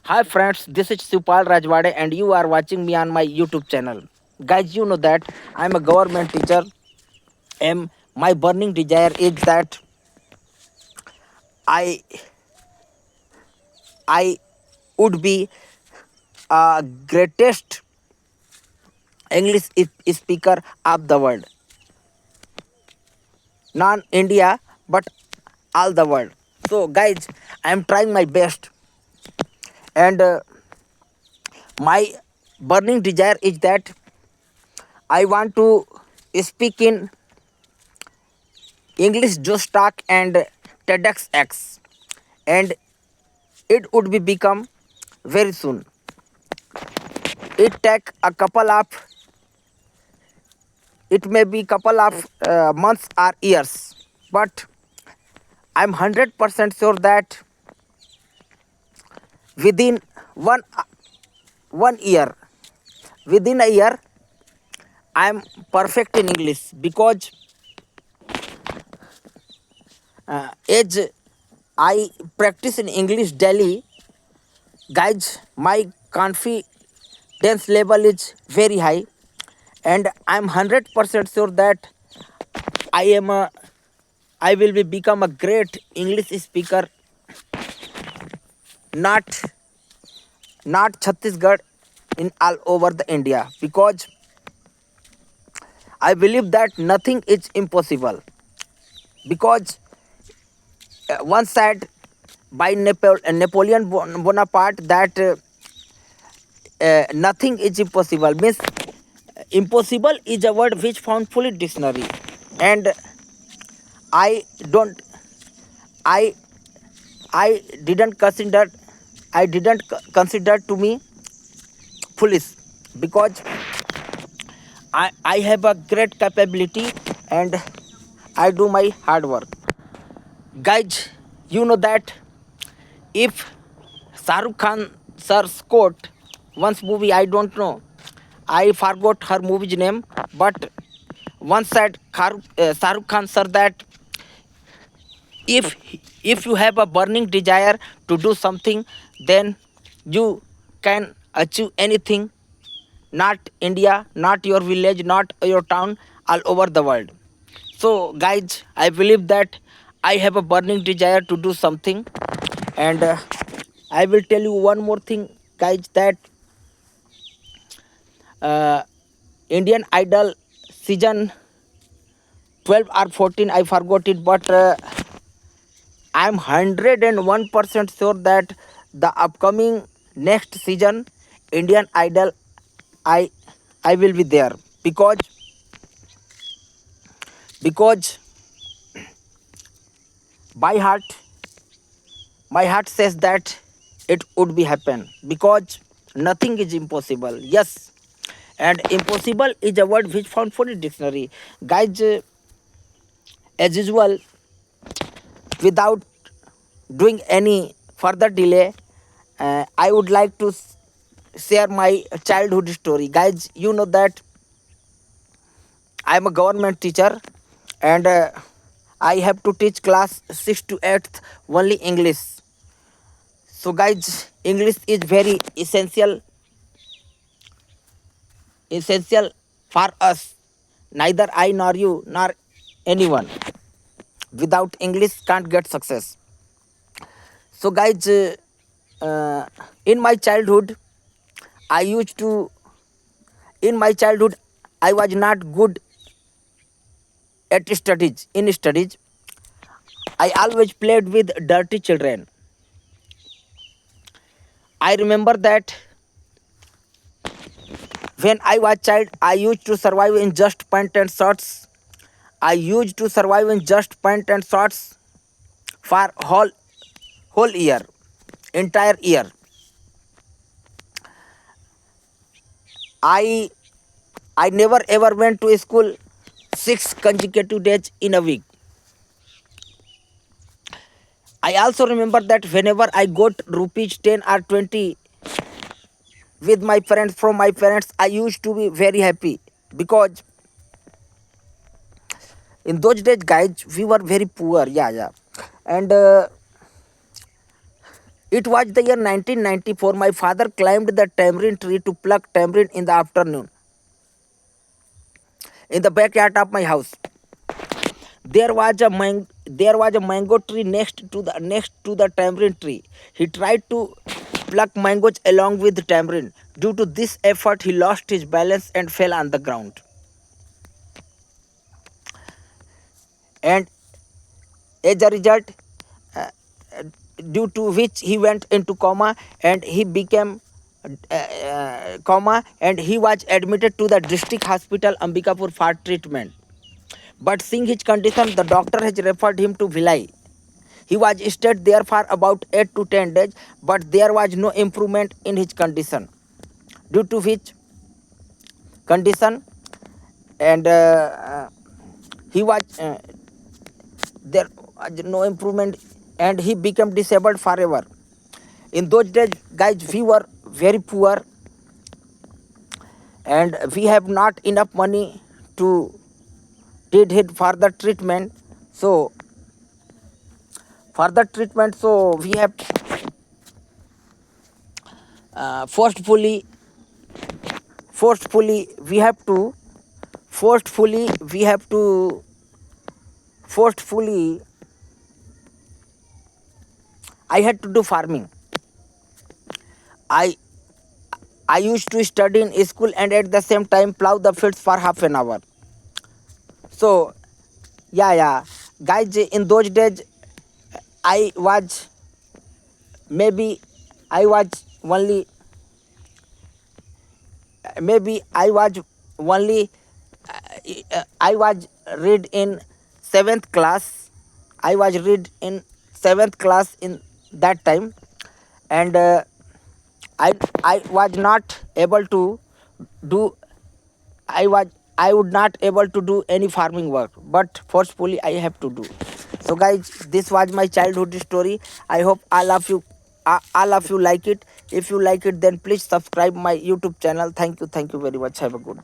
Hi friends, this is Supal Rajwade and you are watching me on my YouTube channel. Guys, you know that I'm a government teacher and my burning desire is that I I would be a greatest English speaker of the world. Not India but all the world. So guys, I'm trying my best and my burning desire is that I want to speak in English Just Talk and TEDxX, and it would be become very soon. It take a couple of it may be couple of months or years, but I'm 100% sure that within one one year, within a year, I'm perfect in English because as I practice in English daily, guys, my confidence level is very high, and I'm 100% sure that I am a I will be become a great English speaker, not not Chhattisgarh, in all over the India, because I believe that nothing is impossible, because once said by Napoleon Bonaparte that nothing is impossible means impossible is a word which found fully dictionary, and I don't I I didn't consider I didn't consider to me foolish, because I have a great capability and I do my hard work. Guys, you know that if Shahrukh Khan sir's quote once movie, I don't know, I forgot her movie's name, but once said Shahrukh Khan sir that if if you have a burning desire to do something, then you can achieve anything, not India, not your village, not your town, all over the world. So, guys, I believe that I have a burning desire to do something, and I will tell you one more thing, guys, that uh, Indian Idol season 12 or 14, I forgot it, but I'm 101% sure that the upcoming next season, Indian Idol, I I will be there, because by heart my heart says that it would be happen, because nothing is impossible. Yes, and impossible is a word which found for the dictionary. Guys, as usual, without doing any further delay, I would like to share my childhood story. Guys, you know that I'm a government teacher, and I have to teach class 6 to 8th only English. So guys, English is very essential for us. Neither I nor you nor anyone without English can't get success. So guys, uh, in my childhood, I used to in my childhood I was not good at studies. In studies, I always played with dirty children. I remember that when I was child, I used to survive in just pant and shorts. I used to survive in just pant and shorts for whole year, entire year. I I never ever went to school 6 consecutive days in a week. I also remember that whenever I got rupees 10 or 20 with my parents from my parents, I used to be very happy, because in those days, guys, we were very poor. Yeah, yeah, and It was the year 1994. My father climbed the tamarind tree to pluck tamarind in the afternoon in the backyard of my house. There was a mango tree next to the tamarind tree. He tried to pluck mangoes along with the tamarind. Due to this effort, he lost his balance and fell on the ground. And as a result, uh, due to which he went into coma and he became coma, and he was admitted to the district hospital Ambikapur for treatment. But seeing his condition, the doctor has referred him to Bhilai. He was stayed there for about 8 to 10 days, but there was no improvement in his condition. Due to which condition, and he was there was no improvement, and he became disabled forever. In those days, guys, we were very poor, and we have not enough money to treat it for the treatment. So for the treatment, so we have forcefully forcefully we have to forcefully we have to forcefully I had to do farming. I i used to study in school and at the same time plow the fields for half an hour. So yeah, guys, in those days I was maybe I was only maybe I was only I was read in 7th class. I was read in 7th class in that time, and I was not able to do. I was I would not able to do any farming work, but forcefully I have to do. So guys, this was my childhood story. I hope all of you like it. If you like it, then please subscribe my YouTube channel. Thank you very much. Have a good day.